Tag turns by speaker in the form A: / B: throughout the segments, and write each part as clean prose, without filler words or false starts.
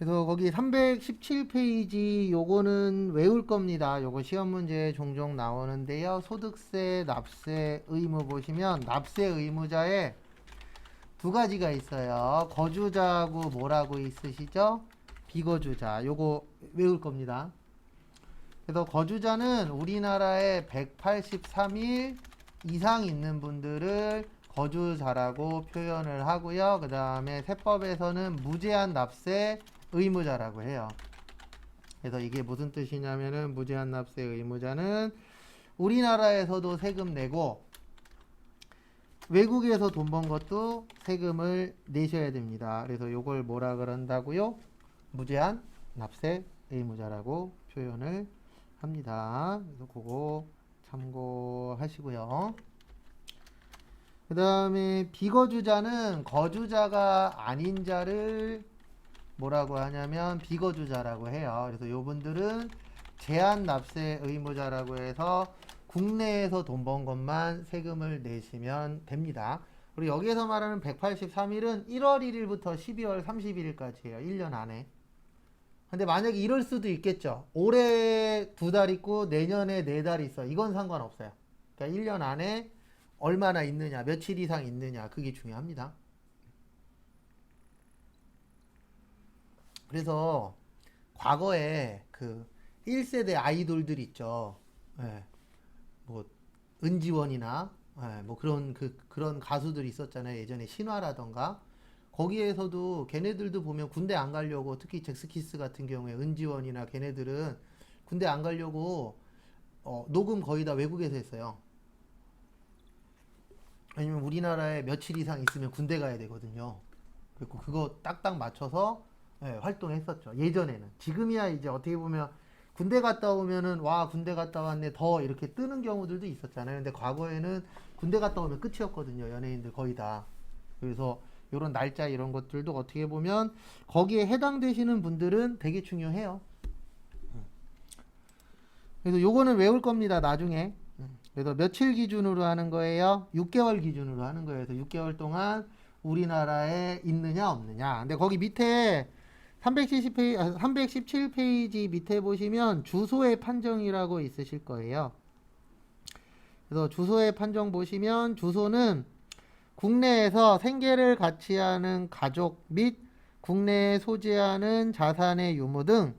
A: 그래서 거기 317페이지 요거는 외울 겁니다. 요거 시험 문제에 종종 나오는데요. 소득세, 납세 의무 보시면 납세 의무자에 두 가지가 있어요. 거주자하고 뭐라고 있으시죠? 비거주자. 요거 외울 겁니다. 그래서 거주자는 우리나라에 183일 이상 있는 분들을 거주자라고 표현을 하고요. 그 다음에 세법에서는 무제한 납세 의무자라고 해요. 그래서 이게 무슨 뜻이냐면은 무제한 납세 의무자는 우리나라에서도 세금 내고 외국에서 돈 번 것도 세금을 내셔야 됩니다. 그래서 요걸 뭐라 그런다고요? 무제한 납세 의무자라고 표현을 합니다. 그래서 그거 참고하시고요. 그 다음에 비거주자는 거주자가 아닌 자를 뭐라고 하냐면 비거주자라고 해요. 그래서 요분들은 제한 납세 의무자라고 해서 국내에서 돈 번 것만 세금을 내시면 됩니다. 그리고 여기에서 말하는 183일은 1월 1일부터 12월 31일까지예요. 1년 안에. 근데 만약에 이럴 수도 있겠죠. 올해 2달 있고 내년에 4달 있어. 이건 상관없어요. 그러니까 1년 안에 얼마나 있느냐, 며칠 이상 있느냐, 그게 중요합니다. 그래서 과거에 그 1세대 아이돌들 있죠. 예, 뭐 은지원이나 뭐 그런 가수들이 있었잖아요. 예전에 신화라던가 거기에서도 걔네들도 보면 군대 안 가려고 특히 잭스키스 같은 경우에 은지원이나 걔네들은 군대 안 가려고 녹음 거의 다 외국에서 했어요. 왜냐면 우리나라에 며칠 이상 있으면 군대 가야 되거든요. 그리고 그거 딱딱 맞춰서 활동했었죠. 예전에는. 지금이야 이제 어떻게 보면 군대 갔다 오면은 와 군대 갔다 왔네 더 이렇게 뜨는 경우들도 있었잖아요. 근데 과거에는 군대 갔다 오면 끝이었거든요. 연예인들 거의 다. 그래서 이런 날짜 이런 것들도 어떻게 보면 거기에 해당되시는 분들은 되게 중요해요. 그래서 요거는 외울 겁니다. 나중에. 그래서 며칠 기준으로 하는 거예요? 6개월 기준으로 하는 거예요. 그래서 6개월 동안 우리나라에 있느냐 없느냐. 근데 거기 밑에 370페이지, 317페이지 밑에 보시면 주소의 판정이라고 있으실 거예요. 그래서 주소의 판정 보시면 주소는 국내에서 생계를 같이 하는 가족 및 국내에 소지하는 자산의 유무 등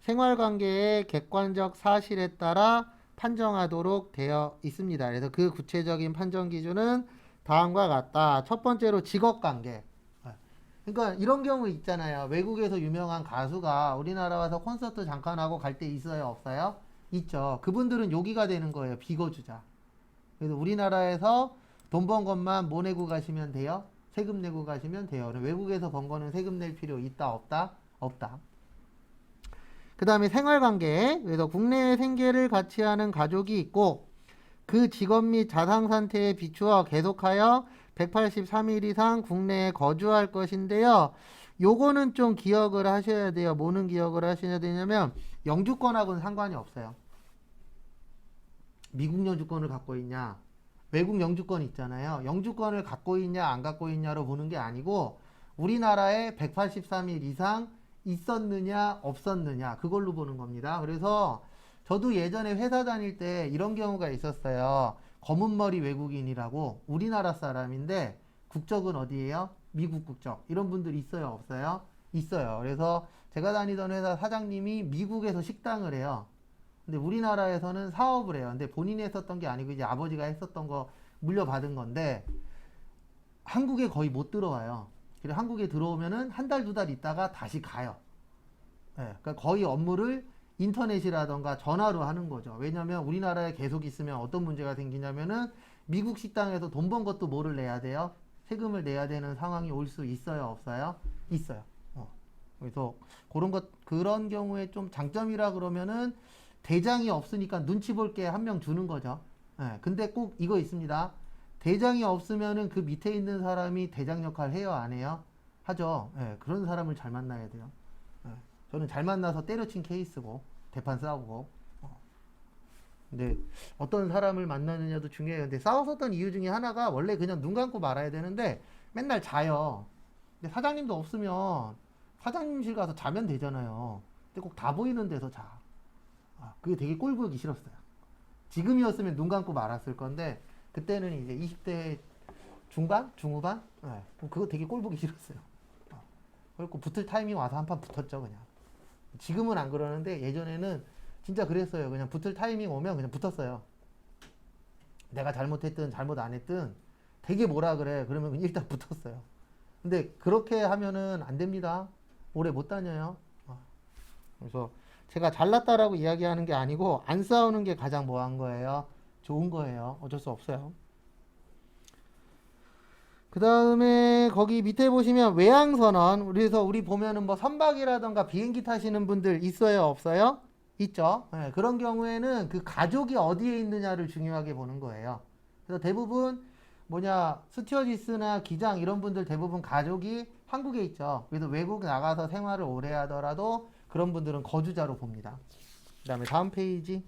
A: 생활관계의 객관적 사실에 따라 판정하도록 되어 있습니다. 그래서 그 구체적인 판정 기준은 다음과 같다. 첫 번째로 직업관계. 그러니까 이런 경우 있잖아요. 외국에서 유명한 가수가 우리나라 와서 콘서트 잠깐 하고 갈 때 있어요? 없어요? 있죠. 그분들은 여기가 되는 거예요. 비거주자. 그래서 우리나라에서 돈 번 것만 뭐 내고 가시면 돼요? 세금 내고 가시면 돼요. 외국에서 번 거는 세금 낼 필요 있다? 없다? 없다. 그 다음에 생활관계. 그래서 국내에 생계를 같이 하는 가족이 있고 그 직업 및 자산 상태에 비추어 계속하여 183일 이상 국내에 거주할 것인데요. 요거는 좀 기억을 하셔야 돼요. 뭐는 기억을 하셔야 되냐면 영주권하고는 상관이 없어요. 미국 영주권을 갖고 있냐, 외국 영주권 있잖아요. 영주권을 갖고 있냐 안 갖고 있냐로 보는 게 아니고 우리나라에 183일 이상 있었느냐 없었느냐 그걸로 보는 겁니다. 그래서 저도 예전에 회사 다닐 때 이런 경우가 있었어요. 검은머리 외국인이라고 우리나라 사람인데 국적은 어디예요? 미국 국적. 이런 분들 있어요? 없어요? 있어요. 그래서 제가 다니던 회사 사장님이 미국에서 식당을 해요. 근데 우리나라에서는 사업을 해요. 근데 본인이 했었던 게 아니고 이제 아버지가 했었던 거 물려받은 건데 한국에 거의 못 들어와요. 그리고 한국에 들어오면은 한 달, 2달 있다가 다시 가요. 예, 그러니까 거의 업무를 인터넷이라던가 전화로 하는 거죠. 왜냐면 우리나라에 계속 있으면 어떤 문제가 생기냐면은 미국 식당에서 돈 번 것도 뭐를 내야 돼요? 세금을 내야 되는 상황이 올 수 있어요? 없어요? 있어요. 그래서 그런 경우에 좀 장점이라 그러면은 대장이 없으니까 눈치 볼 게 한 명 주는 거죠. 예, 근데 꼭 이거 있습니다. 대장이 없으면은 그 밑에 있는 사람이 대장 역할 해요? 안 해요? 하죠. 예, 그런 사람을 잘 만나야 돼요. 예, 저는 잘 만나서 때려친 케이스고, 대판 싸우고. 근데 어떤 사람을 만나느냐도 중요해요. 근데 싸웠었던 이유 중에 하나가 원래 그냥 눈 감고 말아야 되는데 맨날 자요. 근데 사장님도 없으면 사장님실 가서 자면 되잖아요. 근데 꼭 다 보이는 데서 자. 그게 되게 꼴 보기 싫었어요. 지금이었으면 눈 감고 말았을 건데 그때는 이제 20대 중반? 중후반? 네. 그거 되게 꼴 보기 싫었어요. 그리고 붙을 타이밍 와서 한 판 붙었죠 그냥. 지금은 안 그러는데 예전에는 진짜 그랬어요. 그냥 붙을 타이밍 오면 그냥 붙었어요. 내가 잘못했든 잘못 안 했든 되게 뭐라 그래. 그러면 그냥 일단 붙었어요. 근데 그렇게 하면은 안 됩니다. 오래 못 다녀요. 그래서 제가 잘났다라고 이야기하는 게 아니고 안 싸우는 게 가장 뭐한 거예요? 좋은 거예요. 어쩔 수 없어요. 그 다음에 거기 밑에 보시면 외항선언. 그래서 우리 보면은 뭐 선박이라던가 비행기 타시는 분들 있어요? 없어요? 있죠. 네, 그런 경우에는 그 가족이 어디에 있느냐를 중요하게 보는 거예요. 그래서 대부분 스튜어디스나 기장 이런 분들 대부분 가족이 한국에 있죠. 그래서 외국 나가서 생활을 오래 하더라도 그런 분들은 거주자로 봅니다. 그 다음에 다음 페이지.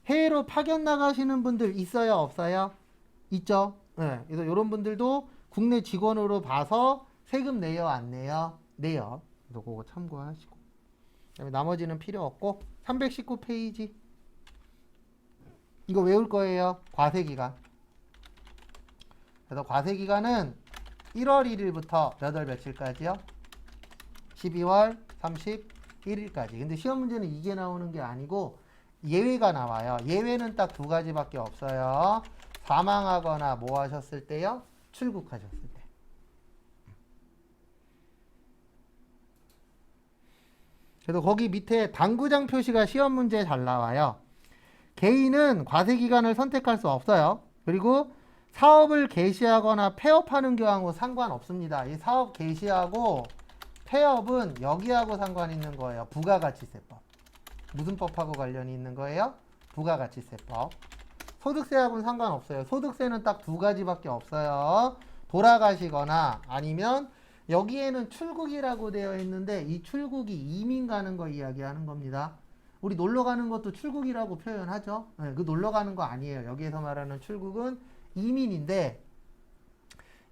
A: 해외로 파견 나가시는 분들 있어요? 없어요? 있죠. 네, 그래서 이런 분들도 국내 직원으로 봐서 세금 내요? 안 내요? 내요. 그래서 그거 참고하시고. 그다음에 나머지는 필요 없고 319페이지. 이거 외울 거예요. 과세기간. 그래서 과세기간은 1월 1일부터 몇 월 며칠까지요? 12월 31일까지. 근데 시험 문제는 이게 나오는 게 아니고 예외가 나와요. 예외는 딱 두 가지밖에 없어요. 사망하거나 뭐 하셨을 때요? 출국하셨을 때. 그래서 거기 밑에 당구장 표시가 시험 문제에 잘 나와요. 개인은 과세기간을 선택할 수 없어요. 그리고 사업을 개시하거나 폐업하는 경우하고 상관없습니다. 이 사업 개시하고 폐업은 여기하고 상관 있는 거예요. 부가가치세법. 무슨 법하고 관련이 있는 거예요? 부가가치세법. 소득세하고는 상관없어요. 소득세는 딱 두 가지밖에 없어요. 돌아가시거나 아니면 여기에는 출국이라고 되어 있는데 이 출국이 이민 가는 거 이야기하는 겁니다. 우리 놀러 가는 것도 출국이라고 표현하죠. 네, 그 놀러 가는 거 아니에요. 여기에서 말하는 출국은 이민인데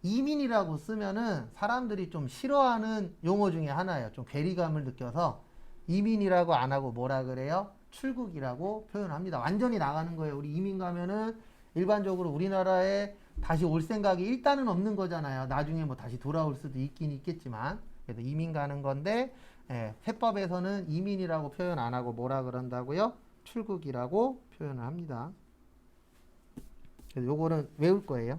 A: 이민이라고 쓰면은 사람들이 좀 싫어하는 용어 중에 하나예요. 좀 괴리감을 느껴서 이민이라고 안 하고 뭐라 그래요? 출국이라고 표현합니다. 완전히 나가는 거예요. 우리 이민 가면은 일반적으로 우리나라에 다시 올 생각이 일단은 없는 거잖아요. 나중에 뭐 다시 돌아올 수도 있긴 있겠지만 그래서 이민 가는 건데 세법에서는 이민이라고 표현 안 하고 뭐라 그런다고요? 출국이라고 표현을 합니다. 그래서 요거는 외울 거예요.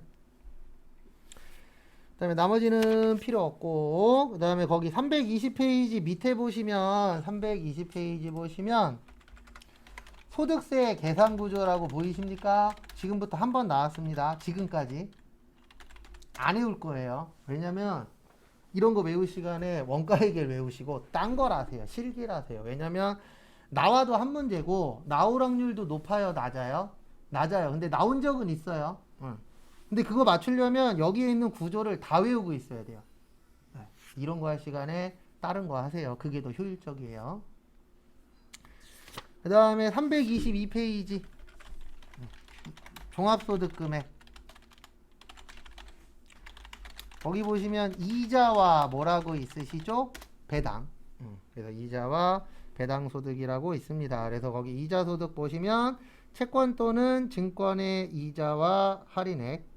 A: 그 다음에 나머지는 필요 없고 그 다음에 거기 320페이지 밑에 보시면 320페이지 보시면 소득세 계산 구조라고 보이십니까? 지금부터 한 번 나왔습니다. 지금까지 안 외울 거예요. 왜냐면 이런 거 외울 시간에 원가액을 외우시고 딴 걸 하세요. 실기를 하세요. 왜냐면 나와도 한 문제고 나올 확률도 높아요? 낮아요? 낮아요. 근데 나온 적은 있어요. 근데 그거 맞추려면 여기에 있는 구조를 다 외우고 있어야 돼요. 이런 거 할 시간에 다른 거 하세요. 그게 더 효율적이에요. 그 다음에 322페이지 종합소득금액 거기 보시면 이자와 뭐라고 있으시죠? 배당. 그래서 이자와 배당소득이라고 있습니다. 그래서 거기 이자소득 보시면 채권 또는 증권의 이자와 할인액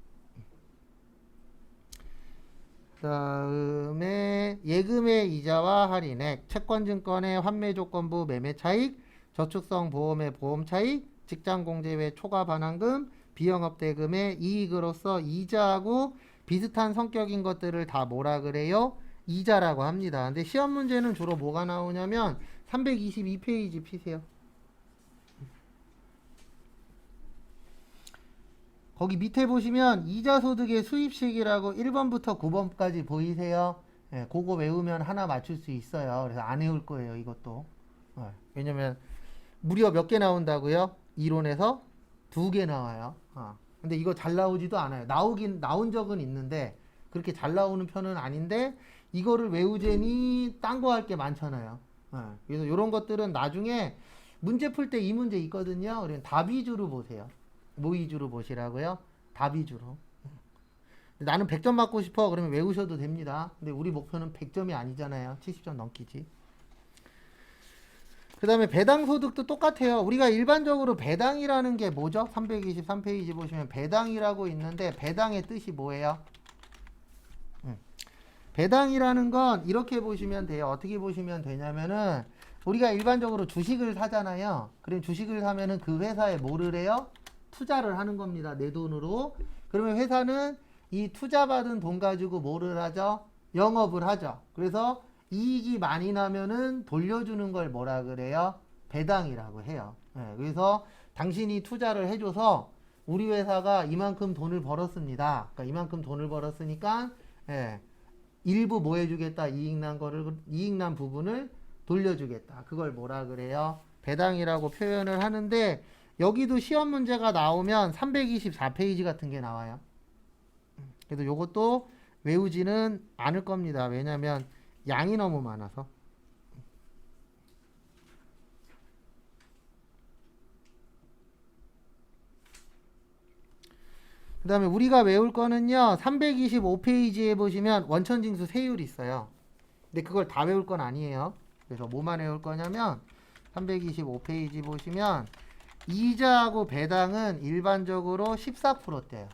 A: 그 다음에 예금의 이자와 할인액 채권증권의 환매조건부 매매차익 저축성 보험의 보험차익 직장공제외 초과반환금 비영업대금의 이익으로서 이자하고 비슷한 성격인 것들을 다 뭐라 그래요? 이자라고 합니다. 근데 시험 문제는 주로 뭐가 나오냐면 322페이지 피세요. 거기 밑에 보시면 이자소득의 수입식이라고 1번부터 9번까지 보이세요? 예, 그거 외우면 하나 맞출 수 있어요. 그래서 안 외울 거예요, 이것도. 왜냐면 무려 몇 개 나온다고요? 이론에서 2개 나와요. 근데 이거 잘 나오지도 않아요. 나온 적은 있는데 그렇게 잘 나오는 편은 아닌데 이거를 외우제니 딴 거 할 게 많잖아요. 그래서 이런 것들은 나중에 문제 풀 때 이 문제 있거든요. 그러면 답 위주로 보세요. 뭐 위주로 보시라고요? 답 위주로. 나는 100점 받고 싶어. 그러면 외우셔도 됩니다. 근데 우리 목표는 100점이 아니잖아요. 70점 넘기지. 그 다음에 배당 소득도 똑같아요. 우리가 일반적으로 배당이라는 게 뭐죠? 323페이지 보시면 배당이라고 있는데 배당의 뜻이 뭐예요? 배당이라는 건 이렇게 보시면 돼요. 어떻게 보시면 되냐면은 우리가 일반적으로 주식을 사잖아요. 그럼 주식을 사면은 그 회사에 뭐를 해요? 투자를 하는 겁니다. 내 돈으로. 그러면 회사는 이 투자받은 돈 가지고 뭐를 하죠? 영업을 하죠. 그래서 이익이 많이 나면은 돌려주는 걸 뭐라 그래요? 배당이라고 해요. 예, 그래서 당신이 투자를 해줘서 우리 회사가 이만큼 돈을 벌었습니다. 그러니까 이만큼 돈을 벌었으니까 예, 일부 뭐 해주겠다? 이익 난 부분을 돌려주겠다. 그걸 뭐라 그래요? 배당이라고 표현을 하는데 여기도 시험 문제가 나오면 324페이지 같은 게 나와요. 그래서 요것도 외우지는 않을 겁니다. 왜냐면 양이 너무 많아서. 그 다음에 우리가 외울 거는요. 325페이지에 보시면 원천징수 세율이 있어요. 근데 그걸 다 외울 건 아니에요. 그래서 뭐만 외울 거냐면 325페이지 보시면 이자하고 배당은 일반적으로 14%대요.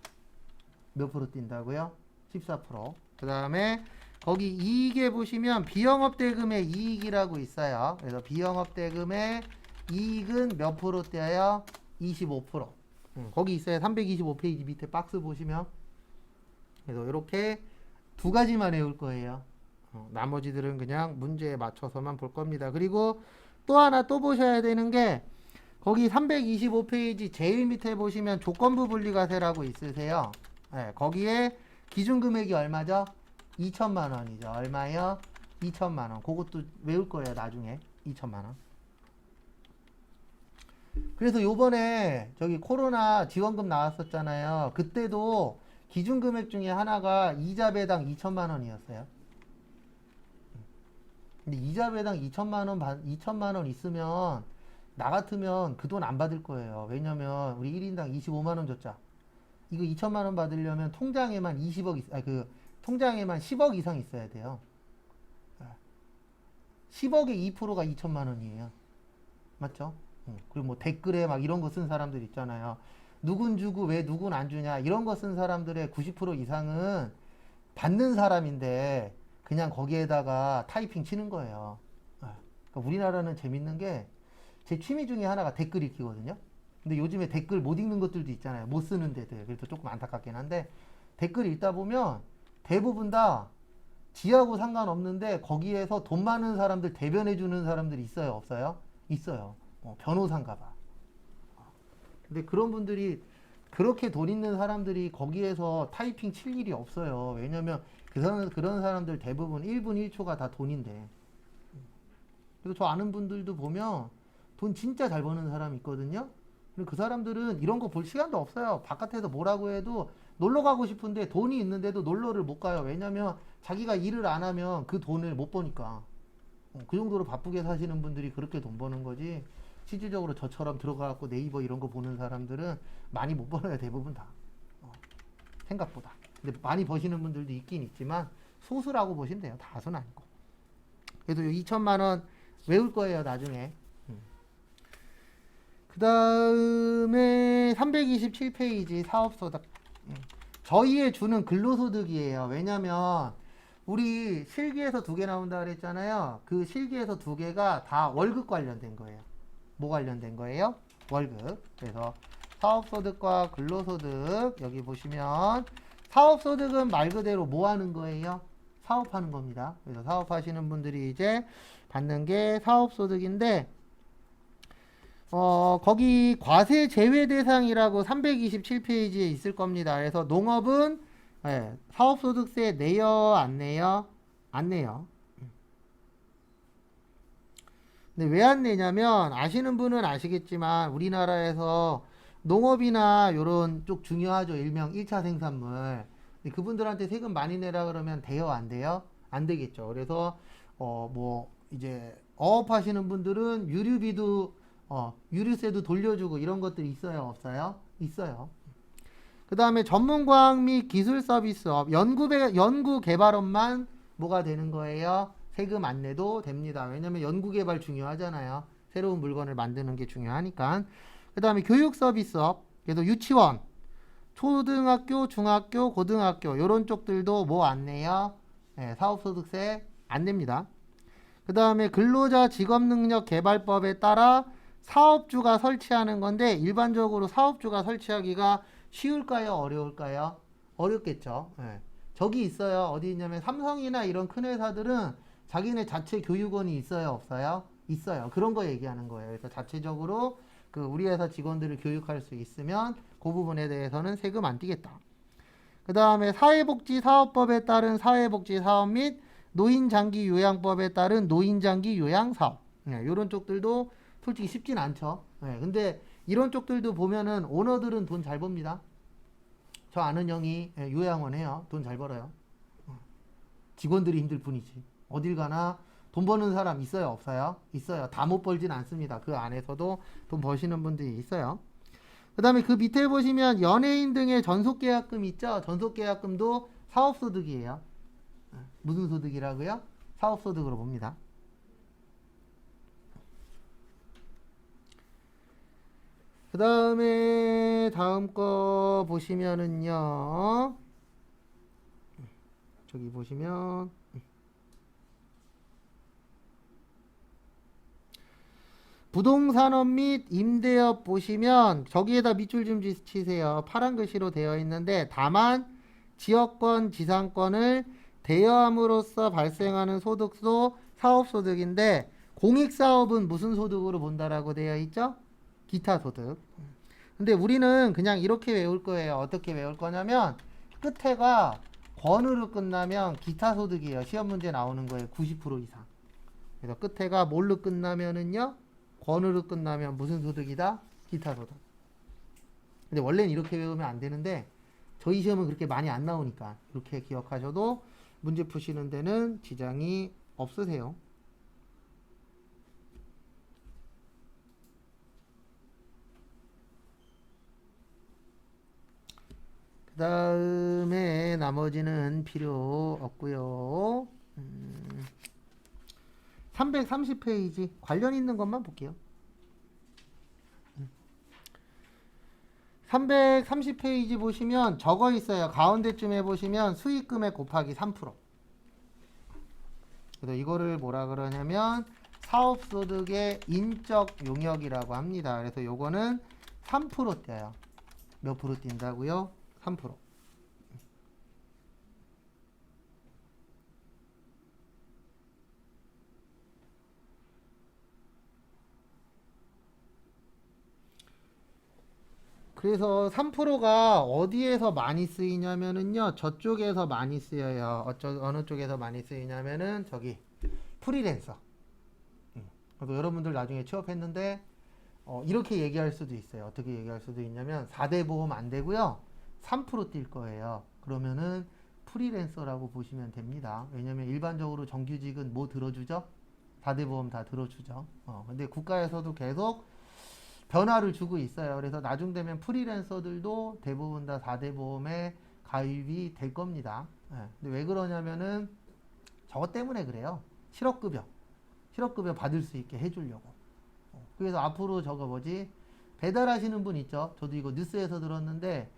A: 몇 프로 뛴다고요? 14%. 그 다음에 거기 이익에 보시면 비영업대금의 이익이라고 있어요. 그래서 비영업대금의 이익은 몇 프로 떼요? 25%. 거기 있어요. 325페이지 밑에 박스 보시면. 그래서 이렇게 두 가지만 외울 거예요. 나머지들은 그냥 문제에 맞춰서만 볼 겁니다. 그리고 또 하나 또 보셔야 되는 게 거기 325페이지 제일 밑에 보시면 조건부 분리과세라고 있으세요. 네, 거기에 기준금액이 얼마죠? 2천만 원이죠. 얼마요? 2천만 원. 그것도 외울 거예요. 나중에 2천만 원. 그래서 요번에 저기 코로나 지원금 나왔었잖아요. 그때도 기준금액 중에 하나가 이자 배당 2천만 원이었어요. 근데 이자 배당 2천만 원 있으면 나 같으면 그 돈 안 받을 거예요. 왜냐면 우리 1인당 25만 원 줬자. 이거 2천만 원 받으려면 통장에만 통장에만 10억 이상 있어야 돼요. 10억의 2%가 2천만 원이에요. 맞죠? 그리고 뭐 댓글에 막 이런 거 쓴 사람들 있잖아요. 누군 주고 왜 누군 안 주냐 이런 거 쓴 사람들의 90% 이상은 받는 사람인데 그냥 거기에다가 타이핑 치는 거예요. 그러니까 우리나라는 재밌는 게 제 취미 중에 하나가 댓글 읽기거든요. 근데 요즘에 댓글 못 읽는 것들도 있잖아요. 못 쓰는 데들. 그래서 조금 안타깝긴 한데 댓글 읽다 보면 대부분 다 지하고 상관없는데 거기에서 돈 많은 사람들 대변해 주는 사람들이 있어요? 없어요? 있어요. 변호사인가 봐. 근데 그런 분들이 그렇게 돈 있는 사람들이 거기에서 타이핑 칠 일이 없어요. 왜냐면 그런 사람들 대부분 1분 1초가 다 돈인데. 그래서 저 아는 분들도 보면 돈 진짜 잘 버는 사람 있거든요. 근데 그 사람들은 이런 거 볼 시간도 없어요. 바깥에서 뭐라고 해도 놀러 가고 싶은데 돈이 있는데도 놀러를 못 가요. 왜냐면 자기가 일을 안 하면 그 돈을 못 버니까. 그 정도로 바쁘게 사시는 분들이 그렇게 돈 버는 거지. 실질적으로 저처럼 들어가갖고 네이버 이런 거 보는 사람들은 많이 못 벌어요. 대부분 다. 생각보다. 근데 많이 버시는 분들도 있긴 있지만 소수라고 보시면 돼요. 다수는 아니고. 그래도 2천만 원 외울 거예요. 나중에. 그 다음에 327페이지 사업소득. 저희의 주는 근로소득이에요. 왜냐면 우리 실기에서 두 개 나온다 그랬잖아요. 그 실기에서 두 개가 다 월급 관련된 거예요. 뭐 관련된 거예요? 월급. 그래서 사업소득과 근로소득 여기 보시면 사업소득은 말 그대로 뭐 하는 거예요? 사업하는 겁니다. 그래서 사업하시는 분들이 이제 받는 게 사업소득인데 거기 과세 제외 대상이라고 327페이지에 있을 겁니다. 그래서 농업은 사업소득세 내요, 안 내요? 안 내요. 근데 왜 안 내냐면 아시는 분은 아시겠지만 우리나라에서 농업이나 요런 쪽 중요하죠. 일명 1차 생산물. 근데 그분들한테 세금 많이 내라 그러면 돼요, 안 돼요? 안 되겠죠. 그래서 뭐 이제 어업하시는 분들은 유류비도 유류세도 돌려주고 이런 것들이 있어요, 없어요? 있어요. 그 다음에 전문과학 및 기술 서비스업, 연구 개발업만 뭐가 되는 거예요? 세금 안 내도 됩니다. 왜냐면 연구 개발 중요하잖아요. 새로운 물건을 만드는 게 중요하니까. 그 다음에 교육 서비스업, 그래서 유치원, 초등학교, 중학교, 고등학교 이런 쪽들도 뭐 안 내요? 네, 사업소득세 안 냅니다. 그 다음에 근로자 직업능력 개발법에 따라 사업주가 설치하는 건데 일반적으로 사업주가 설치하기가 쉬울까요? 어려울까요? 어렵겠죠. 네. 저기 있어요. 어디 있냐면 삼성이나 이런 큰 회사들은 자기네 자체 교육원이 있어요? 없어요? 있어요. 그런 거 얘기하는 거예요. 그래서 자체적으로 그 우리 회사 직원들을 교육할 수 있으면 그 부분에 대해서는 세금 안 떼겠다. 그 다음에 사회복지사업법에 따른 사회복지사업 및 노인장기요양법에 따른 노인장기요양사업. 네, 이런 쪽들도 솔직히 쉽진 않죠. 네, 근데 이런 쪽들도 보면은 오너들은 돈 잘 법니다. 저 아는 형이 요양원 해요. 돈 잘 벌어요. 직원들이 힘들 뿐이지. 어딜 가나 돈 버는 사람 있어요? 없어요? 있어요. 다 못 벌진 않습니다. 그 안에서도 돈 버시는 분들이 있어요. 그 다음에 그 밑에 보시면 연예인 등의 전속계약금 있죠? 전속계약금도 사업소득이에요. 무슨 소득이라고요? 사업소득으로 봅니다. 그 다음에 다음 거 보시면은요. 저기 보시면 부동산업 및 임대업 보시면 저기에다 밑줄 좀 치세요. 파란 글씨로 되어 있는데 다만 지역권 지상권을 대여함으로써 발생하는 소득도 사업소득인데 공익사업은 무슨 소득으로 본다라고 되어 있죠? 기타 소득. 근데 우리는 그냥 이렇게 외울 거예요. 어떻게 외울 거냐면 끝에가 권으로 끝나면 기타 소득이에요. 시험 문제 나오는 거에 90% 이상. 그래서 끝에가 뭘로 끝나면은요? 권으로 끝나면 무슨 소득이다? 기타 소득. 근데 원래는 이렇게 외우면 안 되는데 저희 시험은 그렇게 많이 안 나오니까 이렇게 기억하셔도 문제 푸시는 데는 지장이 없으세요. 그 다음에 나머지는 필요 없고요. 330페이지 관련 있는 것만 볼게요. 330페이지 보시면 적어 있어요. 가운데쯤에 보시면 수익금액 곱하기 3%. 그래서 이거를 뭐라 그러냐면 사업소득의 인적 용역이라고 합니다. 그래서 요거는 3% 떼요. 몇 프로 뛴다고요? 3%. 그래서 3%가 어디에서 많이 쓰이냐면은요, 저쪽에서 많이 쓰여요. 어느 쪽에서 많이 쓰이냐면은, 저기, 프리랜서. 그래서 여러분들 나중에 취업했는데, 이렇게 얘기할 수도 있어요. 어떻게 얘기할 수도 있냐면, 4대 보험 안 되고요, 3% 뛸 거예요. 그러면은, 프리랜서라고 보시면 됩니다. 왜냐면 일반적으로 정규직은 뭐 들어주죠? 4대 보험 다 들어주죠. 근데 국가에서도 계속 변화를 주고 있어요. 그래서 나중 되면 프리랜서들도 대부분 다 4대 보험에 가입이 될 겁니다. 근데 왜 그러냐면은 저것 때문에 그래요. 실업급여 받을 수 있게 해주려고. 그래서 앞으로 저거 뭐지? 배달하시는 분 있죠? 저도 이거 뉴스에서 들었는데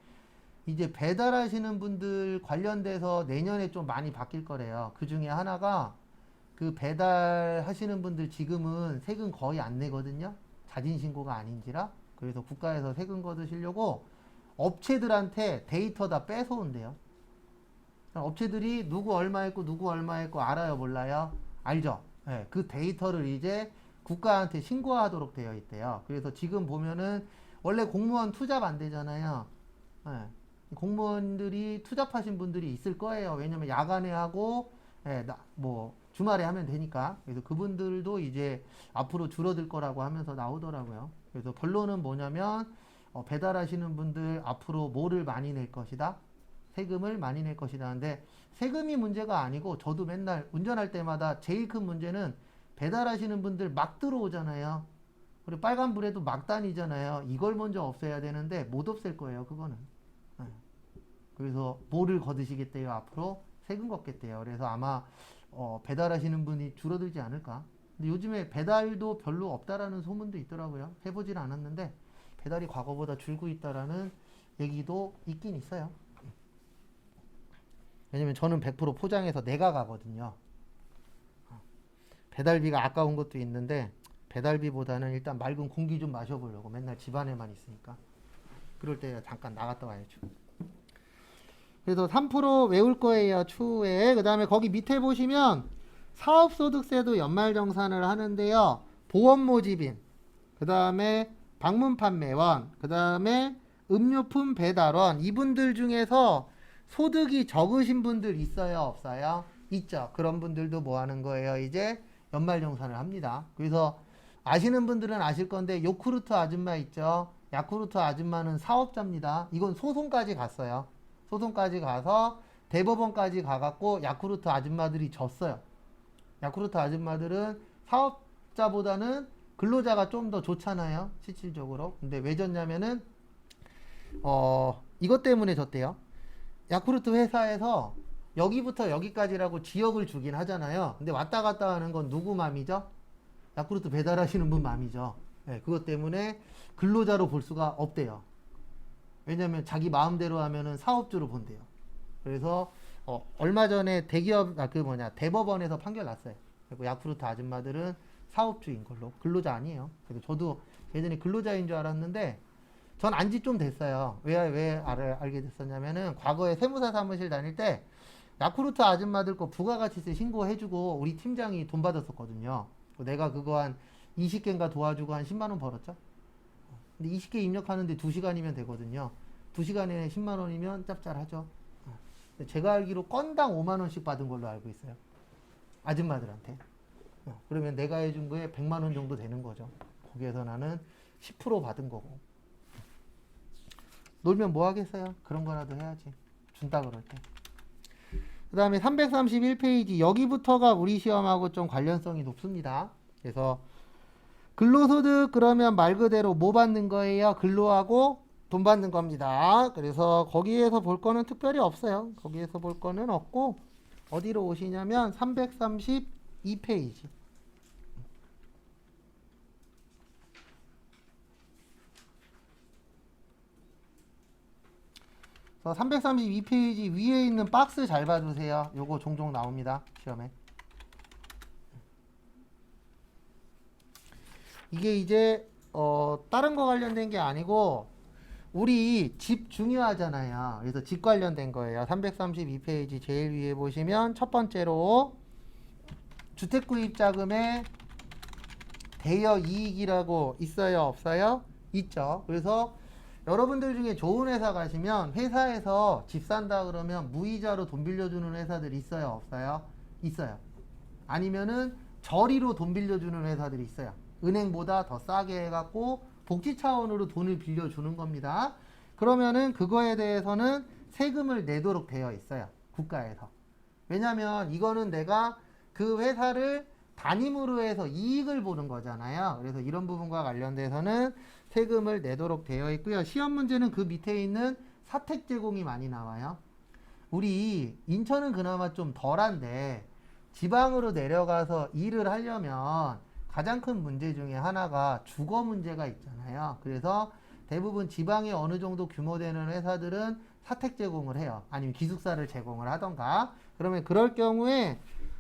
A: 이제 배달하시는 분들 관련돼서 내년에 좀 많이 바뀔 거래요. 그 중에 하나가 그 배달하시는 분들 지금은 세금 거의 안 내거든요. 자진신고가 아닌지라. 그래서 국가에서 세금 거두시려고 업체들한테 데이터 다 뺏어온대요. 업체들이 누구 얼마 했고 누구 얼마 했고 알아요 몰라요? 알죠? 네, 그 데이터를 이제 국가한테 신고하도록 되어 있대요. 그래서 지금 보면은 원래 공무원 투잡 안 되잖아요. 네, 공무원들이 투잡하신 분들이 있을 거예요. 왜냐면 야간에 하고 뭐 주말에 하면 되니까. 그래서 그분들도 이제 앞으로 줄어들 거라고 하면서 나오더라고요. 그래서 결론은 뭐냐면 배달하시는 분들 앞으로 뭐를 많이 낼 것이다? 세금을 많이 낼 것이다. 근데 세금이 문제가 아니고 저도 맨날 운전할 때마다 제일 큰 문제는 배달하시는 분들 막 들어오잖아요. 그리고 빨간불에도 막 다니잖아요. 이걸 먼저 없애야 되는데 못 없앨 거예요. 그거는. 그래서 뭐를 거두시겠대요? 앞으로 세금 걷겠대요. 그래서 아마 배달하시는 분이 줄어들지 않을까. 근데 요즘에 배달도 별로 없다라는 소문도 있더라고요. 해보질 않았는데 배달이 과거보다 줄고 있다라는 얘기도 있긴 있어요. 왜냐면 저는 100% 포장해서 내가 가거든요. 배달비가 아까운 것도 있는데 배달비보다는 일단 맑은 공기 좀 마셔보려고 맨날 집안에만 있으니까 그럴 때 잠깐 나갔다 와야죠. 그래서 3% 외울 거예요. 추후에. 그 다음에 거기 밑에 보시면 사업소득세도 연말정산을 하는데요. 보험 모집인, 그 다음에 방문 판매원, 그 다음에 음료품 배달원, 이분들 중에서 소득이 적으신 분들 있어요? 없어요? 있죠. 그런 분들도 뭐 하는 거예요? 이제 연말정산을 합니다. 그래서 아시는 분들은 아실 건데 요크루트 아줌마 있죠? 야쿠르트 아줌마는 사업자입니다. 이건 소송까지 갔어요. 소송까지 가서 대법원까지 가갖고 야쿠르트 아줌마들이 졌어요. 야쿠르트 아줌마들은 사업자보다는 근로자가 좀 더 좋잖아요. 실질적으로. 근데 왜 졌냐면은 이것 때문에 졌대요. 야쿠르트 회사에서 여기부터 여기까지라고 지역을 주긴 하잖아요. 근데 왔다 갔다 하는 건 누구 맘이죠? 야쿠르트 배달하시는 분 맘이죠. 네, 그것 때문에 근로자로 볼 수가 없대요. 왜냐면 자기 마음대로 하면은 사업주로 본대요. 그래서 얼마 전에 대기업 대법원에서 판결 났어요. 그리고 야쿠르트 아줌마들은 사업주인 걸로 근로자 아니에요. 그래서 저도 예전에 근로자인 줄 알았는데 전 안지 좀 됐어요. 왜 알게 됐었냐면은 과거에 세무사 사무실 다닐 때 야쿠르트 아줌마들 거 부가가치세 신고해주고 우리 팀장이 돈 받았었거든요. 내가 그거 한 20개인가 도와주고 한 10만 원 벌었죠. 근데 20개 입력하는데 2시간이면 되거든요. 2시간에 10만 원이면 짭짤하죠. 제가 알기로 건당 5만 원씩 받은 걸로 알고 있어요. 아줌마들한테. 그러면 내가 해준 거에 100만 원 정도 되는 거죠. 거기에서 나는 10% 받은 거고. 놀면 뭐 하겠어요? 그런 거라도 해야지. 준다 그럴 때. 그 다음에 331페이지 여기부터가 우리 시험하고 좀 관련성이 높습니다. 그래서 근로소득 그러면 말 그대로 뭐 받는 거예요? 근로하고 돈 받는 겁니다. 그래서 거기에서 볼 거는 특별히 없어요. 거기에서 볼 거는 없고 어디로 오시냐면 332페이지. 332페이지 위에 있는 박스 잘 봐주세요. 요거 종종 나옵니다. 시험에. 이게 이제 다른 거 관련된 게 아니고 우리 집 중요하잖아요. 그래서 집 관련된 거예요. 332페이지 제일 위에 보시면 첫 번째로 주택구입자금의 대여 이익이라고 있어요? 없어요? 있죠. 그래서 여러분들 중에 좋은 회사 가시면 회사에서 집 산다 그러면 무이자로 돈 빌려주는 회사들 있어요? 없어요? 있어요. 아니면은 저리로 돈 빌려주는 회사들이 있어요. 은행보다 더 싸게 해갖고 복지 차원으로 돈을 빌려주는 겁니다. 그러면은 그거에 대해서는 세금을 내도록 되어 있어요. 국가에서. 왜냐면 이거는 내가 그 회사를 담임으로 해서 이익을 보는 거잖아요. 그래서 이런 부분과 관련돼서는 세금을 내도록 되어 있고요. 시험 문제는 그 밑에 있는 사택 제공이 많이 나와요. 우리 인천은 그나마 좀 덜한데 지방으로 내려가서 일을 하려면 가장 큰 문제 중에 하나가 주거 문제가 있잖아요. 그래서 대부분 지방에 어느 정도 규모 되는 회사들은 사택 제공을 해요. 아니면 기숙사를 제공을 하던가. 그러면 그럴 경우에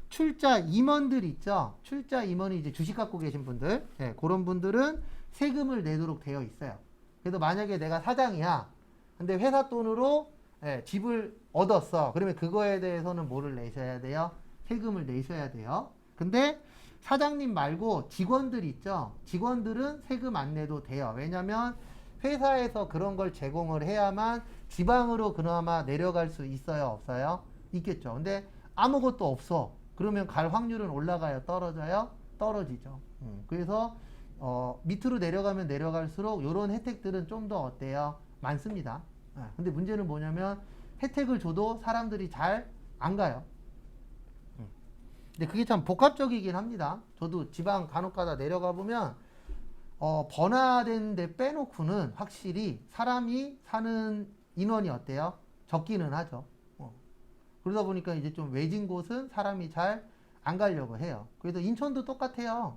A: 출자 임원들 있죠. 출자 임원이 이제 주식 갖고 계신 분들, 네, 그런 분들은 세금을 내도록 되어 있어요. 그래서 만약에 내가 사장이야. 근데 회사 돈으로 집을 얻었어. 그러면 그거에 대해서는 뭐를 내셔야 돼요? 세금을 내셔야 돼요. 근데 사장님 말고 직원들 있죠. 직원들은 세금 안 내도 돼요. 왜냐면 회사에서 그런 걸 제공을 해야만 지방으로 그나마 내려갈 수 있어요? 없어요? 있겠죠. 근데 아무것도 없어. 그러면 갈 확률은 올라가요? 떨어져요? 떨어지죠. 그래서 밑으로 내려가면 내려갈수록 이런 혜택들은 좀 더 어때요? 많습니다. 근데 문제는 뭐냐면 혜택을 줘도 사람들이 잘 안 가요. 근데 그게 참 복합적이긴 합니다. 저도 지방 간혹 가다 내려가 보면 번화된 데 빼놓고는 확실히 사람이 사는 인원이 어때요? 적기는 하죠. 그러다 보니까 이제 좀 외진 곳은 사람이 잘 안 가려고 해요. 그래서 인천도 똑같아요.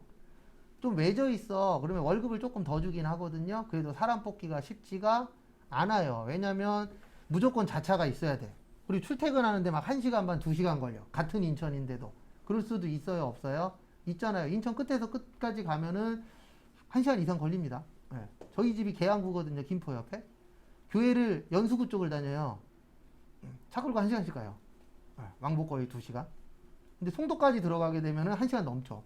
A: 좀 외져 있어. 그러면 월급을 조금 더 주긴 하거든요. 그래도 사람 뽑기가 쉽지가 않아요. 왜냐면 무조건 자차가 있어야 돼. 그리고 출퇴근하는데 막 1시간 반, 2시간 걸려. 같은 인천인데도. 그럴 수도 있어요, 없어요? 있잖아요. 인천 끝에서 끝까지 가면은 1시간 이상 걸립니다. 네. 저희 집이 계양구거든요, 김포 옆에. 교회를 연수구 쪽을 다녀요. 차 끌고 1시간씩 가요. 네. 왕복 거의 2시간. 근데 송도까지 들어가게 되면은 1시간 넘죠.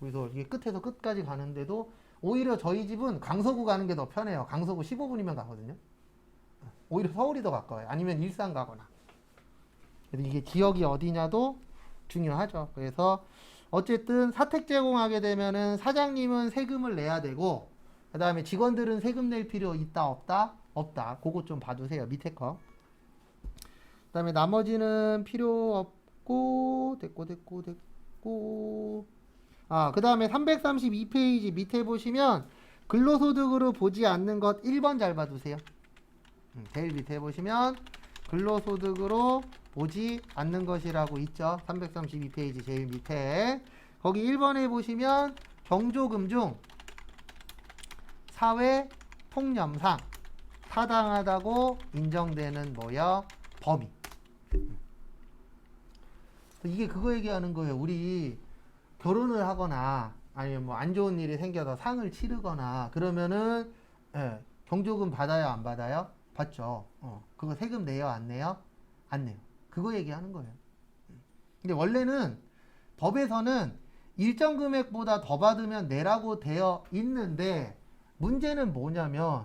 A: 그래서 이게 끝에서 끝까지 가는데도 오히려 저희 집은 강서구 가는 게 더 편해요. 강서구 15분이면 가거든요. 오히려 서울이 더 가까워요. 아니면 일산 가거나. 그래서 이게 지역이 어디냐도 중요하죠. 그래서 어쨌든 사택 제공하게 되면은 사장님은 세금을 내야 되고, 그 다음에 직원들은 세금 낼 필요 있다, 없다? 없다. 그거 좀 봐두세요. 밑에 거. 그 다음에 나머지는 필요 없고, 됐고. 그 다음에 332페이지 밑에 보시면 근로소득으로 보지 않는 것 1번 잘 봐두세요. 제일 밑에 보시면 근로소득으로 보지 않는 것이라고 있죠. 332페이지 제일 밑에. 거기 1번에 보시면 경조금 중 사회 통념상 타당하다고 인정되는 뭐요? 범위. 이게 그거 얘기하는 거예요. 우리 결혼을 하거나 아니면 뭐 안 좋은 일이 생겨서 상을 치르거나 그러면은 경조금 받아요, 안 받아요? 받죠. 그거 세금 내요, 안 내요? 안 내요. 그거 얘기하는 거예요. 근데 원래는 법에서는 일정 금액보다 더 받으면 내라고 되어 있는데 문제는 뭐냐면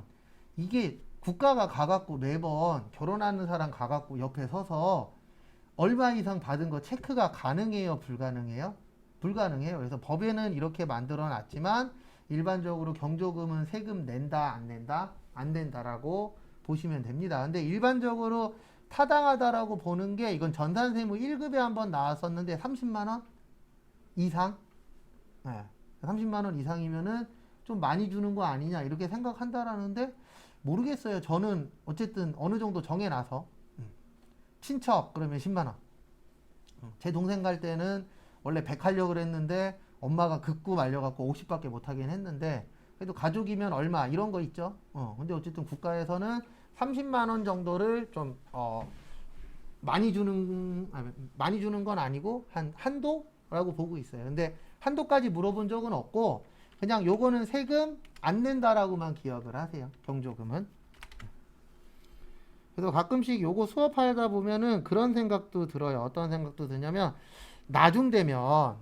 A: 이게 국가가 가갖고 매번 결혼하는 사람 가갖고 옆에 서서 얼마 이상 받은 거 체크가 가능해요, 불가능해요? 불가능해요. 그래서 법에는 이렇게 만들어 놨지만 일반적으로 경조금은 세금 낸다, 안 낸다? 안 낸다라고 보시면 됩니다. 근데 일반적으로 타당하다라고 보는 게 이건 전산세무 1급에 한번 나왔었는데 30만원 이상? 네. 30만원 이상이면은 좀 많이 주는 거 아니냐 이렇게 생각한다라는데 모르겠어요. 저는 어쨌든 어느 정도 정해놔서 친척 그러면 10만원. 제 동생 갈 때는 원래 100 하려고 그랬는데 엄마가 극구 말려갖고 50밖에 못하긴 했는데 그래도 가족이면 얼마 이런 거 있죠. 근데 어쨌든 국가에서는 30만원 정도를 좀 많이 주는 건 아니고 한도라고 보고 있어요. 근데 한도까지 물어본 적은 없고 그냥 요거는 세금 안 낸다라고만 기억을 하세요. 경조금은. 그래서 가끔씩 요거 수업하다 보면은 그런 생각도 들어요. 어떤 생각도 드냐면 나중 되면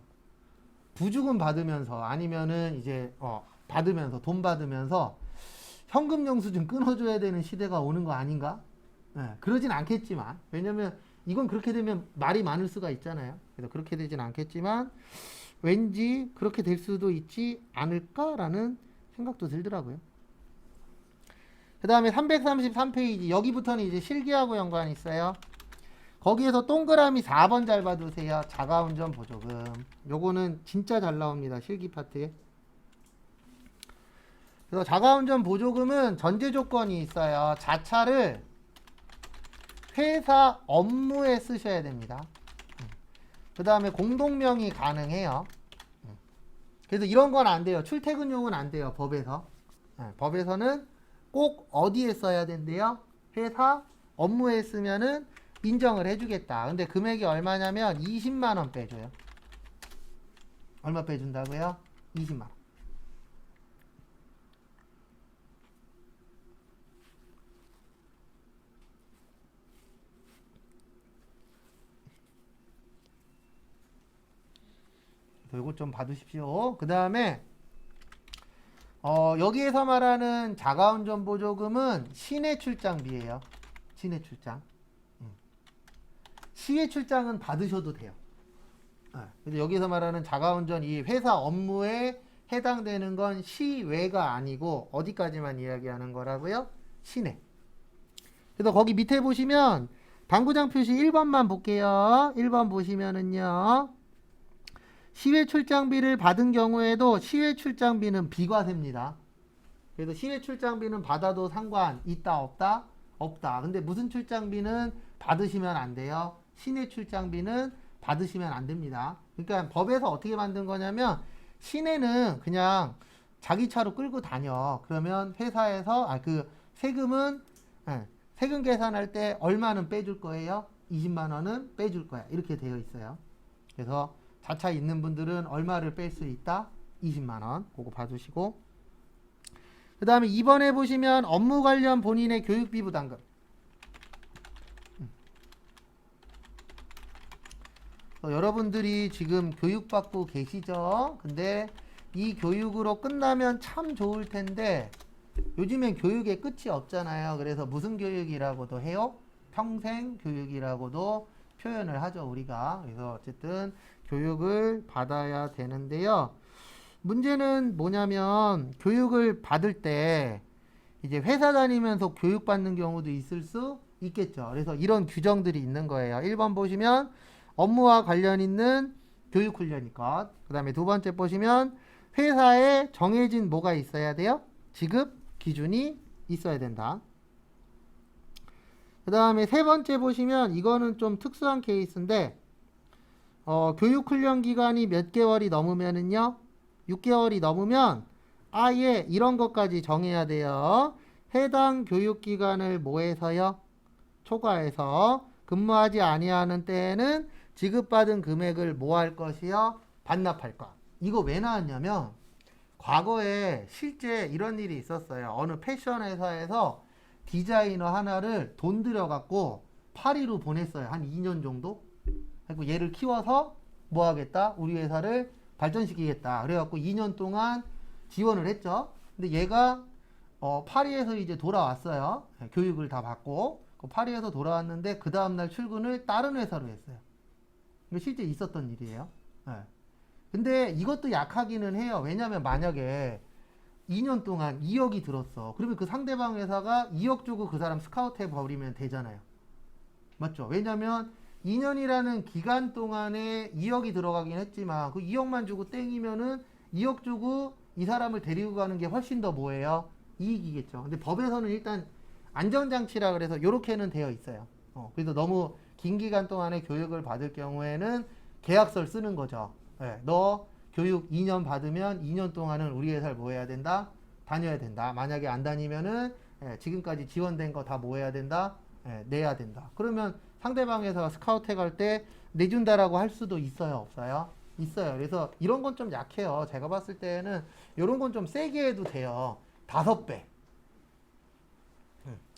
A: 부주금 받으면서 아니면은 이제 받으면서 돈 받으면서 현금 영수증 끊어줘야 되는 시대가 오는 거 아닌가? 네, 그러진 않겠지만 왜냐면 이건 그렇게 되면 말이 많을 수가 있잖아요. 그래서 그렇게 되진 않겠지만 왠지 그렇게 될 수도 있지 않을까라는 생각도 들더라고요. 그 다음에 333페이지 여기부터는 이제 실기하고 연관이 있어요. 거기에서 동그라미 4번 잘 봐두세요. 자가운전 보조금. 요거는 진짜 잘 나옵니다. 실기 파트에. 그래서 자가운전 보조금은 전제 조건이 있어요. 자차를 회사 업무에 쓰셔야 됩니다. 그 다음에 공동명의 가능해요. 그래서 이런 건 안 돼요. 출퇴근용은 안 돼요. 법에서. 법에서는 꼭 어디에 써야 된대요? 회사 업무에 쓰면은 인정을 해주겠다. 근데 금액이 얼마냐면 20만원 빼줘요. 얼마 빼준다고요? 20만원. 이거 좀 봐두십시오. 그 다음에 여기에서 말하는 자가운전 보조금은 시내 출장비예요. 시내 출장. 시외 출장은 받으셔도 돼요. 그래서 여기서 말하는 자가운전 이 회사 업무에 해당되는 건 시외가 아니고 어디까지만 이야기하는 거라고요? 시내. 그래서 거기 밑에 보시면 당구장 표시 1번만 볼게요. 1번 보시면은요. 시외 출장비를 받은 경우에도 시외 출장비는 비과세입니다. 그래서 시외 출장비는 받아도 상관 있다 없다? 없다. 근데 무슨 출장비는 받으시면 안 돼요? 시내 출장비는 받으시면 안 됩니다. 그러니까 법에서 어떻게 만든 거냐면 시내는 그냥 자기 차로 끌고 다녀. 그러면 회사에서 그 세금은 세금 계산할 때 얼마는 빼줄 거예요? 20만 원은 빼줄 거야. 이렇게 되어 있어요. 그래서 자차 있는 분들은 얼마를 뺄 수 있다? 20만 원. 그거 봐주시고. 그 다음에 2번에 보시면 업무 관련 본인의 교육비 부담금. 여러분들이 지금 교육받고 계시죠? 근데 이 교육으로 끝나면 참 좋을 텐데 요즘엔 교육에 끝이 없잖아요. 그래서 무슨 교육이라고도 해요? 평생 교육이라고도 표현을 하죠, 우리가. 그래서 어쨌든 교육을 받아야 되는데요. 문제는 뭐냐면 교육을 받을 때 이제 회사 다니면서 교육받는 경우도 있을 수 있겠죠. 그래서 이런 규정들이 있는 거예요. 1번 보시면 업무와 관련 있는 교육 훈련이 것. 그 다음에 두 번째 보시면 회사에 정해진 뭐가 있어야 돼요? 지급 기준이 있어야 된다. 그 다음에 세 번째 보시면 이거는 좀 특수한 케이스인데 교육 훈련 기간이 몇 개월이 넘으면은요 6개월이 넘으면 아예 이런 것까지 정해야 돼요. 해당 교육 기간을 뭐해서요? 초과해서 근무하지 아니하는 때에는 지급받은 금액을 뭐 할 것이요? 반납할 것. 이거 왜 나왔냐면 과거에 실제 이런 일이 있었어요. 어느 패션 회사에서 디자이너 하나를 돈 들여갖고 파리로 보냈어요. 한 2년 정도? 그리고 얘를 키워서 뭐 하겠다? 우리 회사를 발전시키겠다. 그래갖고 2년 동안 지원을 했죠. 근데 얘가 파리에서 이제 돌아왔어요. 교육을 다 받고 파리에서 돌아왔는데 그 다음날 출근을 다른 회사로 했어요. 이거 실제 있었던 일이에요. 네. 근데 이것도 약하기는 해요. 왜냐면 만약에 2년 동안 2억이 들었어. 그러면 그 상대방 회사가 2억 주고 그 사람 스카우트 해버리면 되잖아요. 맞죠? 왜냐면 2년이라는 기간 동안에 2억이 들어가긴 했지만 그 2억만 주고 땡이면은 2억 주고 이 사람을 데리고 가는 게 훨씬 더 뭐예요? 이익이겠죠. 근데 법에서는 일단 안전장치라 그래서 요렇게는 되어 있어요. 그래서 너무 긴 기간 동안에 교육을 받을 경우에는 계약서를 쓰는 거죠. 네, 너 교육 2년 받으면 2년 동안은 우리 회사를 뭐 해야 된다? 다녀야 된다. 만약에 안 다니면은 지금까지 지원된 거 다 뭐 해야 된다? 내야 된다. 그러면 상대방 회사가 스카우트 갈 때 내준다라고 할 수도 있어요? 없어요? 있어요. 그래서 이런 건 좀 약해요. 제가 봤을 때는 이런 건 좀 세게 해도 돼요. 5배.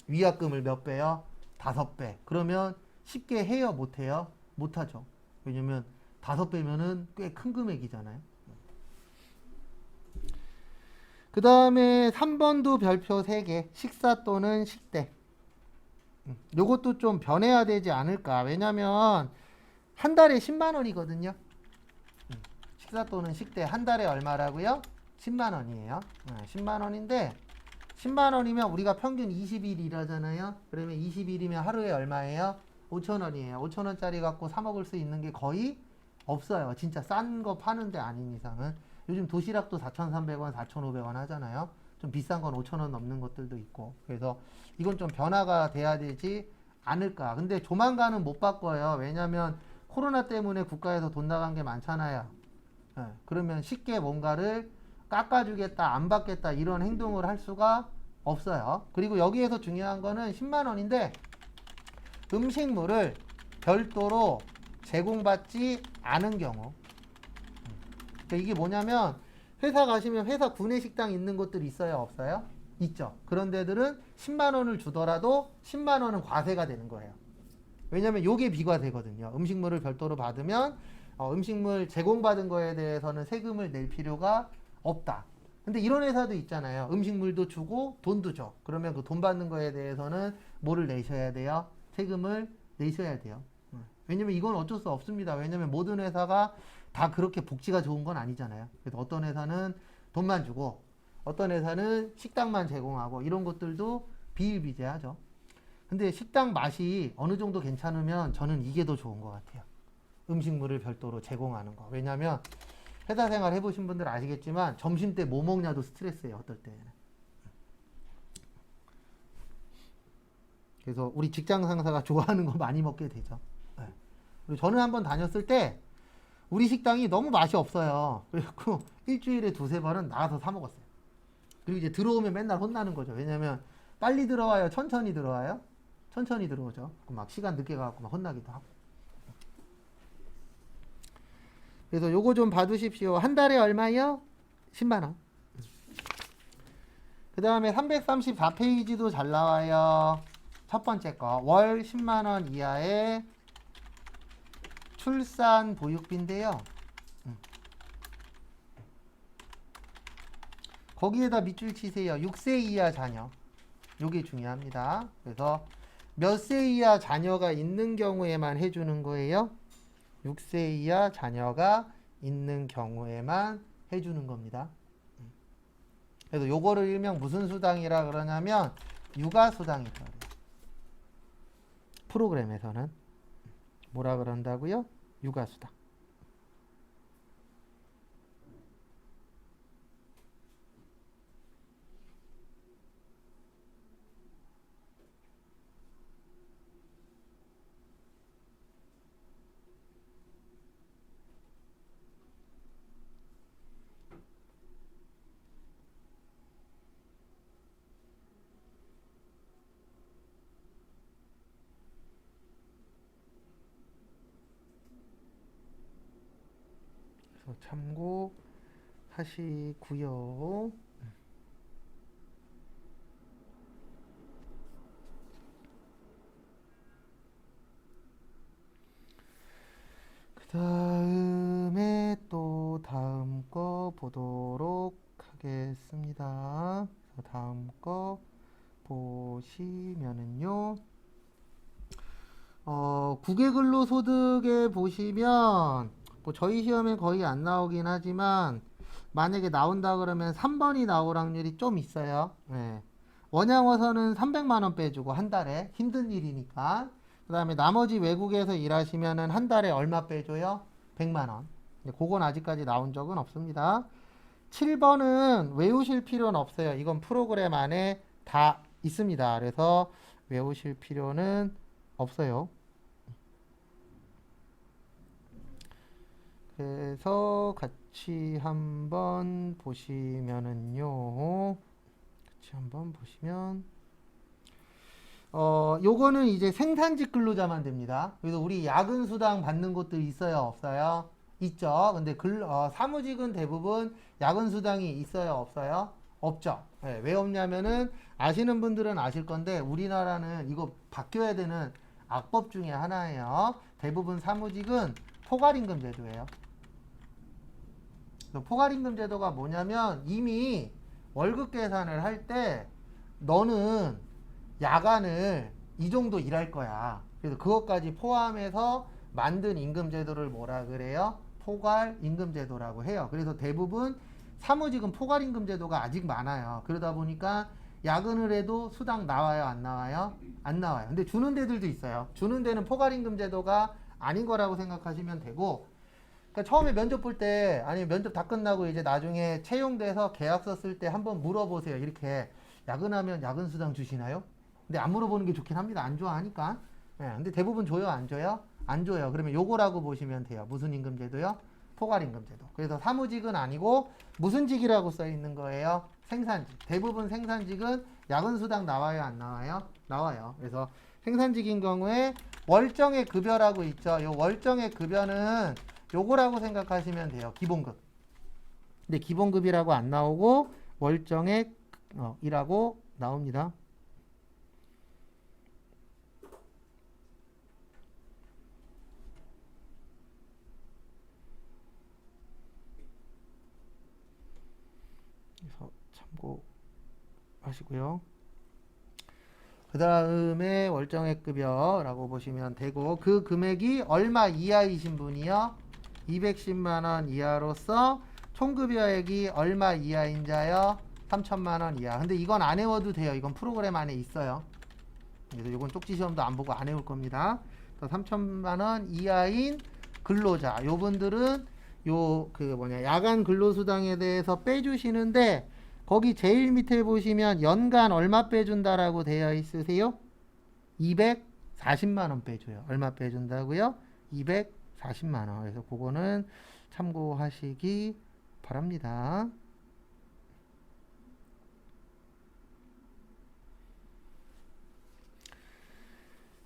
A: 위약금을 몇 배요? 5배. 그러면 쉽게 해요? 못해요? 못하죠. 왜냐면 5배면은 꽤 큰 금액이잖아요. 그 다음에 3번도 별표 3개. 식사 또는 식대. 요것도 좀 변해야 되지 않을까. 왜냐면 한 달에 10만 원이거든요. 식사 또는 식대 한 달에 얼마라고요? 10만 원이에요. 10만 원인데 10만 원이면 우리가 평균 20일 일하잖아요. 그러면 20일이면 하루에 얼마예요? 5천 원이에요. 5천 원짜리 갖고 사 먹을 수 있는 게 거의 없어요. 진짜 싼 거 파는데 아닌 이상은. 요즘 도시락도 4,300원, 4,500원 하잖아요. 좀 비싼 건 5천 원 넘는 것들도 있고. 그래서 이건 좀 변화가 돼야 되지 않을까. 근데 조만간은 못 바꿔요. 왜냐면 코로나 때문에 국가에서 돈 나간 게 많잖아요. 그러면 쉽게 뭔가를 깎아주겠다, 안 받겠다 이런 행동을 할 수가 없어요. 그리고 여기에서 중요한 거는 10만 원인데 음식물을 별도로 제공받지 않은 경우. 그러니까 이게 뭐냐면 회사 가시면 회사 구내식당 있는 곳들 있어요? 없어요? 있죠. 그런 데들은 10만 원을 주더라도 10만 원은 과세가 되는 거예요. 왜냐면 요게 비과세거든요. 음식물을 별도로 받으면 음식물 제공받은 거에 대해서는 세금을 낼 필요가 없다. 근데 이런 회사도 있잖아요. 음식물도 주고 돈도 줘. 그러면 그 돈 받는 거에 대해서는 뭐를 내셔야 돼요? 세금을 내셔야 돼요. 왜냐면 이건 어쩔 수 없습니다. 왜냐면 모든 회사가 다 그렇게 복지가 좋은 건 아니잖아요. 그래서 어떤 회사는 돈만 주고 어떤 회사는 식당만 제공하고 이런 것들도 비일비재하죠. 근데 식당 맛이 어느 정도 괜찮으면 저는 이게 더 좋은 것 같아요. 음식물을 별도로 제공하는 거. 왜냐면 회사 생활 해보신 분들 아시겠지만 점심 때 뭐 먹냐도 스트레스예요. 어떨 때는. 그래서 우리 직장 상사가 좋아하는 거 많이 먹게 되죠. 네. 그리고 저는 한번 다녔을 때 우리 식당이 너무 맛이 없어요. 그래갖고 일주일에 두세 번은 나가서 사 먹었어요. 그리고 이제 들어오면 맨날 혼나는 거죠. 왜냐면 빨리 들어와요, 천천히 들어와요? 천천히 들어오죠. 막 시간 늦게 가갖고 막 혼나기도 하고. 그래서 요거 좀 봐두십시오. 한 달에 얼마요? 10만 원. 그 다음에 334페이지도 잘 나와요. 첫 번째 거. 월 10만 원 이하의 출산 보육비인데요. 거기에다 밑줄 치세요. 6세 이하 자녀. 요게 중요합니다. 그래서 몇 세 이하 자녀가 있는 경우에만 해주는 거예요. 6세 이하 자녀가 있는 경우에만 해주는 겁니다. 그래서 요거를 일명 무슨 수당이라 그러냐면 육아수당이라고 그래요. 프로그램에서는 뭐라 그런다고요? 육아수당. 참고하시고요. 그 다음에 또 다음 거 보도록 하겠습니다. 다음 거 보시면은요. 국외근로소득에 보시면 뭐 저희 시험에 거의 안 나오긴 하지만 만약에 나온다 그러면 3번이 나올 확률이 좀 있어요. 네. 원양어선은 300만 원 빼주고 한 달에 힘든 일이니까. 그 다음에 나머지 외국에서 일하시면은 한 달에 얼마 빼줘요? 100만 원. 그건 아직까지 나온 적은 없습니다. 7번은 외우실 필요는 없어요. 이건 프로그램 안에 다 있습니다. 그래서 외우실 필요는 없어요. 그래서 같이 한번 보시면은요. 같이 한번 보시면 요거는 이제 생산직 근로자만 됩니다. 그래서 우리 야근 수당 받는 곳도 있어요, 없어요? 있죠. 근데 사무직은 대부분 야근 수당이 있어요, 없어요? 없죠. 네, 왜 없냐면은 아시는 분들은 아실 건데 우리나라는 이거 바뀌어야 되는 악법 중에 하나예요. 대부분 사무직은 포괄임금 제도예요. 포괄임금 제도가 뭐냐면 이미 월급 계산을 할 때 너는 야간을 이 정도 일할 거야. 그래서 그것까지 포함해서 만든 임금 제도를 뭐라 그래요? 포괄임금 제도라고 해요. 그래서 대부분 사무직은 포괄임금 제도가 아직 많아요. 그러다 보니까 야근을 해도 수당 나와요, 안 나와요? 안 나와요. 근데 주는 데들도 있어요. 주는 데는 포괄임금 제도가 아닌 거라고 생각하시면 되고, 그러니까 처음에 면접 볼 때 아니면 면접 다 끝나고 이제 나중에 채용돼서 계약서 쓸 때 한번 물어보세요. 이렇게 야근하면 야근 수당 주시나요? 근데 안 물어보는 게 좋긴 합니다. 안 좋아하니까. 네, 근데 대부분 줘요, 안 줘요? 안 줘요. 그러면 요거라고 보시면 돼요. 무슨 임금제도요? 포괄임금제도. 그래서 사무직은 아니고 무슨 직이라고 써 있는 거예요? 생산직. 대부분 생산직은 야근 수당 나와요, 안 나와요? 나와요. 그래서 생산직인 경우에 월정의 급여라고 있죠. 요 월정의 급여는 요거라고 생각하시면 돼요. 기본급. 근데 기본급이라고 안 나오고 월정액 이라고 나옵니다. 그래서 참고하시고요. 그 다음에 월정액 급여라고 보시면 되고 그 금액이 얼마 이하이신 분이요? 210만 원 이하로서 총급여액이 얼마 이하인 자요? 3천만 원 이하. 근데 이건 안 외워도 돼요. 이건 프로그램 안에 있어요. 그래서 이건 쪽지 시험도 안 보고 안 외울 겁니다. 3천만 원 이하인 근로자. 요분들은 야간 근로수당에 대해서 빼주시는데 거기 제일 밑에 보시면 연간 얼마 빼준다라고 되어 있으세요? 240만 원 빼줘요. 얼마 빼준다고요? 240만 원. 그래서 그거는 참고하시기 바랍니다.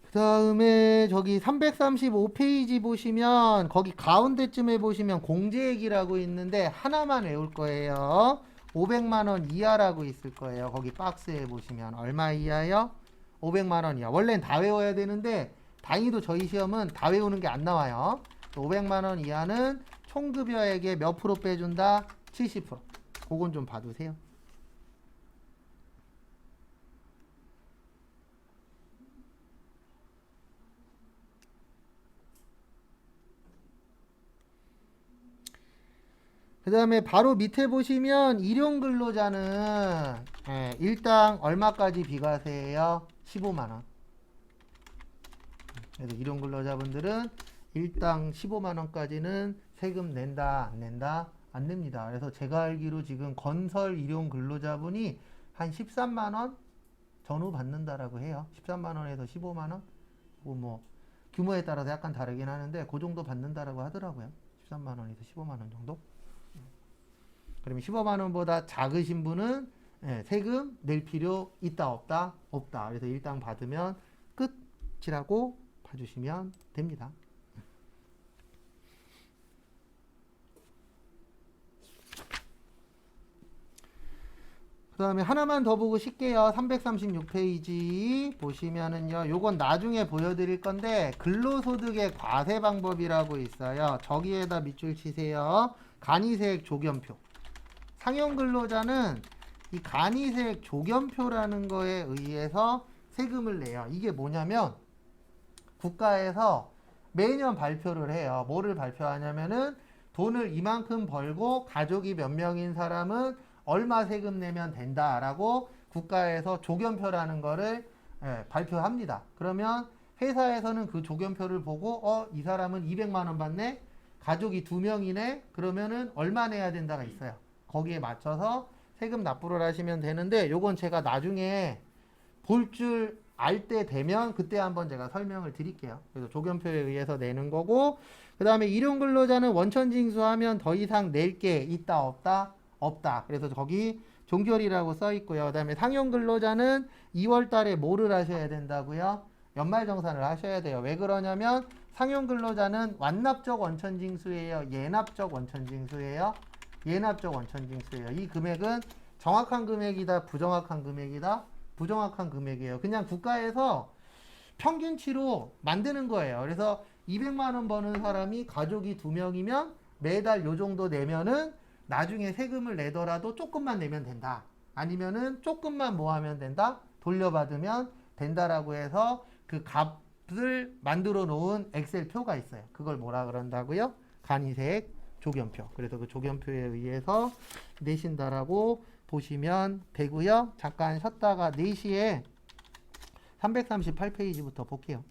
A: 그 다음에 저기 335페이지 보시면 거기 가운데쯤에 보시면 공제액이라고 있는데 하나만 외울 거예요. 500만 원 이하라고 있을 거예요. 거기 박스에 보시면 얼마 이하요? 500만 원 이하. 원래는 다 외워야 되는데 다행히도 저희 시험은 다 외우는 게 안 나와요. 500만 원 이하는 총급여액의 몇 프로 빼준다? 70%. 그건 좀 봐두세요. 그 다음에 바로 밑에 보시면 일용근로자는 일당 얼마까지 비과세예요? 15만원. 그래서 일용근로자분들은 일당 15만원까지는 세금 낸다, 안 낸다? 안 냅니다. 그래서 제가 알기로 지금 건설 일용근로자분이 한 13만원 전후 받는다라고 해요. 13만원에서 15만원? 뭐 규모에 따라서 약간 다르긴 하는데 그 정도 받는다라고 하더라고요. 13만원에서 15만원 정도? 그러면 15만원보다 작으신 분은 세금 낼 필요 있다 없다? 없다. 그래서 일당 받으면 끝이라고 봐주시면 됩니다. 그 다음에 하나만 더 보고 쉴게요. 336페이지 보시면은요. 요건 나중에 보여드릴 건데 근로소득의 과세 방법이라고 있어요. 저기에다 밑줄 치세요. 간이세액 조견표. 상용 근로자는 이 간이세액 조견표라는 거에 의해서 세금을 내요. 이게 뭐냐면 국가에서 매년 발표를 해요. 뭐를 발표하냐면은 돈을 이만큼 벌고 가족이 몇 명인 사람은 얼마 세금 내면 된다라고 국가에서 조견표라는 거를 발표합니다. 그러면 회사에서는 그 조견표를 보고 이 사람은 200만 원 받네? 가족이 2명이네? 그러면은 얼마 내야 된다가 있어요. 거기에 맞춰서 세금 납부를 하시면 되는데 요건 제가 나중에 볼 줄 알 때 되면 그때 한번 제가 설명을 드릴게요. 그래서 조견표에 의해서 내는 거고 그 다음에 일용근로자는 원천징수하면 더 이상 낼 게 있다 없다? 없다. 그래서 거기 종결이라고 써 있고요. 그 다음에 상용근로자는 2월 달에 뭐를 하셔야 된다고요? 연말정산을 하셔야 돼요. 왜 그러냐면 상용근로자는 완납적 원천징수예요? 예납적 원천징수예요? 예납적 원천징수예요. 이 금액은 정확한 금액이다, 부정확한 금액이다? 부정확한 금액이에요. 그냥 국가에서 평균치로 만드는 거예요. 그래서 200만 원 버는 사람이 가족이 2명이면 매달 요 정도 내면은 나중에 세금을 내더라도 조금만 내면 된다. 아니면은 조금만 뭐 하면 된다? 돌려받으면 된다라고 해서 그 값을 만들어 놓은 엑셀 표가 있어요. 그걸 뭐라 그런다고요? 간이세액 조견표. 그래서 그 조견표에 의해서 내신다라고 보시면 되고요. 잠깐 쉬었다가 4시에 338페이지부터 볼게요.